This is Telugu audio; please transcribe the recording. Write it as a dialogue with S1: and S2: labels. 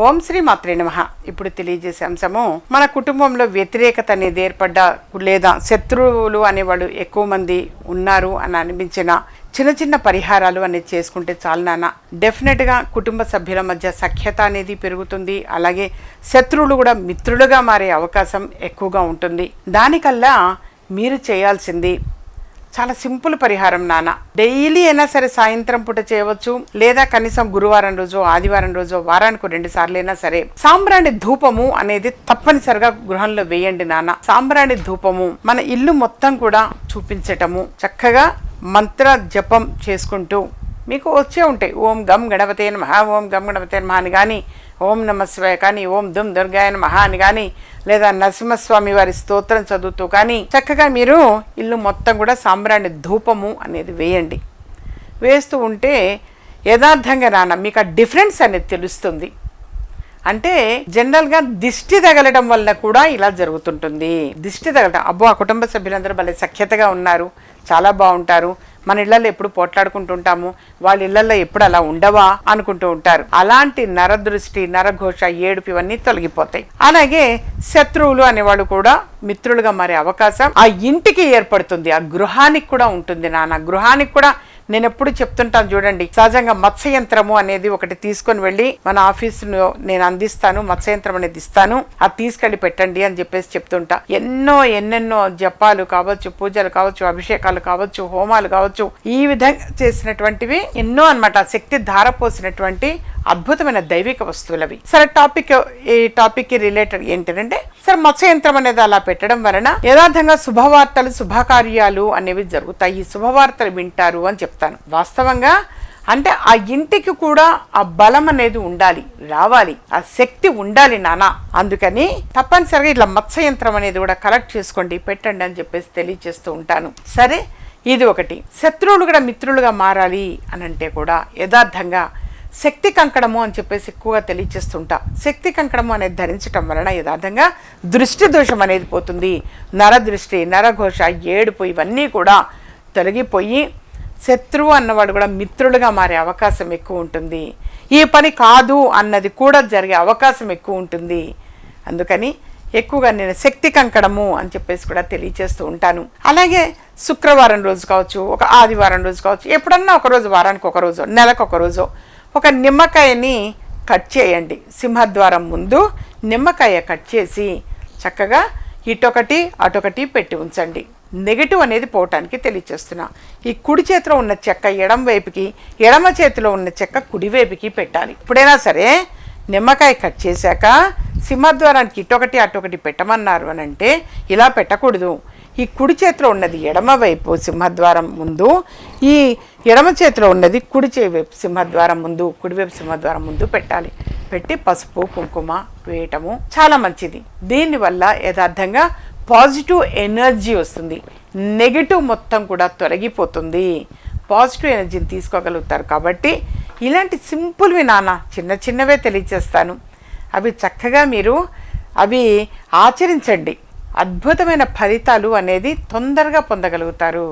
S1: ఓం శ్రీ మాత్రే నమః. ఇప్పుడు తెలియజేసే అంశము, మన కుటుంబంలో వ్యతిరేకత అనేది ఏర్పడ్డ లేదా శత్రువులు అనేవాళ్ళు ఎక్కువ మంది ఉన్నారు అని అనిపించిన చిన్న చిన్న పరిహారాలు అనేది చేసుకుంటే చాలు నాన్న. డెఫినెట్గా కుటుంబ సభ్యుల మధ్య సఖ్యత అనేది పెరుగుతుంది. అలాగే శత్రువులు కూడా మిత్రులుగా మారే అవకాశం ఎక్కువగా ఉంటుంది. దానికల్లా మీరు చేయాల్సింది చాలా సింపుల్ పరిహారం నాన్న. డైలీ అయినా సరే సాయంత్రం పూట చేయవచ్చు, లేదా కనీసం గురువారం రోజు, ఆదివారం రోజు, వారానికి 2 సార్లు అయినా సరే సాంబ్రాణి ధూపము అనేది తప్పనిసరిగా గృహంలో వేయండి నాన్న. సాంబ్రాణి ధూపము మన ఇల్లు మొత్తం కూడా చూపించటము, చక్కగా మంత్ర జపం చేసుకుంటూ మీకు వచ్చే ఉంటాయి. ఓం గం గణపతే నమః, ఓం గం గణపతే నమః అని కానీ, ఓం నమ శివాయ కానీ, ఓం దుమ్ దుర్గాయ నమః అని కానీ, లేదా నరసింహస్వామి వారి స్తోత్రం చదువుతూ కానీ చక్కగా మీరు ఇల్లు మొత్తం కూడా సాంబ్రాణి ధూపము అనేది వేయండి. వేస్తూ ఉంటే యథార్థంగా నాన్న మీకు ఆ డిఫరెన్స్ అనేది తెలుస్తుంది. అంటే జనరల్గా దిష్టి తగలడం వల్ల కూడా ఇలా జరుగుతుంటుంది. దిష్టి తగలడం, అబ్బో ఆ కుటుంబ సభ్యులందరూ భలే సఖ్యతగా ఉన్నారు, చాలా బాగుంటారు, మన ఇళ్లలో ఎప్పుడు పోట్లాడుకుంటుంటాము, వాళ్ళ ఇళ్లలో ఎప్పుడు అలా ఉండవా అనుకుంటూ ఉంటారు. అలాంటి నరదృష్టి, నరఘోష, ఏడుపు ఇవన్నీ తొలగిపోతాయి. అలాగే శత్రువులు అనేవాళ్ళు కూడా మిత్రులుగా మారే అవకాశం ఆ ఇంటికి ఏర్పడుతుంది, ఆ గృహానికి కూడా ఉంటుంది నాన్న. గృహానికి కూడా నేను ఎప్పుడు చెప్తుంటాను చూడండి, సహజంగా మత్స్యయంత్రము అనేది ఒకటి తీసుకొని వెళ్ళి మన ఆఫీసులో నేను అందిస్తాను, మత్స్యయంత్రం అనేది ఇస్తాను, అది తీసుకెళ్ళి పెట్టండి అని చెప్పేసి చెప్తుంటా. ఎన్నెన్నో జపాలు కావచ్చు, పూజలు కావచ్చు, అభిషేకాలు కావచ్చు, హోమాలు కావచ్చు, ఈ విధంగా చేసినటువంటివి ఎన్నో అన్నమాట. శక్తి ధారపోసినటువంటి అద్భుతమైన దైవిక వస్తువులవి. సరే, ఈ టాపిక్ కి రిలేటెడ్ ఏంటంటే, సరే మత్స్యయంత్రం అనేది అలా పెట్టడం వలన యథార్థంగా శుభవార్తలు, శుభకార్యాలు అనేవి జరుగుతాయి, శుభవార్తలు వింటారు అని చెప్తాను. వాస్తవంగా అంటే ఆ ఇంటికి కూడా ఆ బలం అనేది ఉండాలి, రావాలి, ఆ శక్తి ఉండాలి నాన్న. అందుకని తప్పనిసరిగా ఇట్లా మత్స్యయంత్రం అనేది కూడా కలెక్ట్ చేసుకోండి, పెట్టండి అని చెప్పేసి తెలియజేస్తూ ఉంటాను. సరే, ఇది ఒకటి. శత్రువులు కూడా మిత్రులుగా మారాలి అని అంటే కూడా యథార్థంగా శక్తి కంకణము అని చెప్పేసి ఎక్కువగా తెలియచేస్తుంటా. శక్తి కంకణము అనేది ధరించటం వలన యథార్థంగా దృష్టి దోషం అనేది పోతుంది. నరదృష్టి, నరఘోష, ఏడుపు ఇవన్నీ కూడా తొలగిపోయి శత్రువు అన్నవాడు కూడా మిత్రులుగా మారే అవకాశం ఎక్కువ ఉంటుంది. ఈ పని కాదు అన్నది కూడా జరిగే అవకాశం ఎక్కువ ఉంటుంది. అందుకని ఎక్కువగా నేను శక్తి కంకణము అని చెప్పేసి కూడా తెలియచేస్తూ ఉంటాను. అలాగే శుక్రవారం రోజు కావచ్చు, ఒక ఆదివారం రోజు కావచ్చు, ఎప్పుడన్నా ఒకరోజు, వారానికి ఒకరోజు, నెలకు ఒకరోజు ఒక నిమ్మకాయని కట్ చేయండి. సింహద్వారం ముందు నిమ్మకాయ కట్ చేసి చక్కగా ఇటొకటి అటొకటి పెట్టి ఉంచండి. నెగిటివ్ అనేది పోవటానికి తెలియచేస్తున్నా. ఈ కుడి చేతిలో ఉన్న చెక్క ఎడమ వైపుకి, ఎడమ చేతిలో ఉన్న చెక్క కుడి వైపుకి పెట్టాలి. ఇప్పుడైనా సరే నిమ్మకాయ కట్ చేశాక సింహద్వారానికి ఇటొకటి అటొకటి పెట్టమన్నారు అని అంటే ఇలా పెట్టకూడదు. ఈ కుడి చేతిలో ఉన్నది ఎడమ వైపు సింహద్వారం ముందు, ఈ ఎడమ చేతిలో ఉన్నది కుడి వైపు సింహద్వారం ముందు, కుడివైపు సింహద్వారం ముందు పెట్టాలి. పెట్టి పసుపు కుంకుమ వేయటము చాలా మంచిది. దీనివల్ల యథార్థంగా పాజిటివ్ ఎనర్జీ వస్తుంది, నెగిటివ్ మొత్తం కూడా తొలగిపోతుంది, పాజిటివ్ ఎనర్జీని తీసుకోగలుగుతారు. కాబట్టి ఇలాంటి సింపుల్వి నాన్న, చిన్నవే తెలియచేస్తాను. అవి చక్కగా మీరు అవి ఆచరించండి. అద్భుతమైన ఫలితాలు అనేది తొందరగా పొందగలుగుతారు.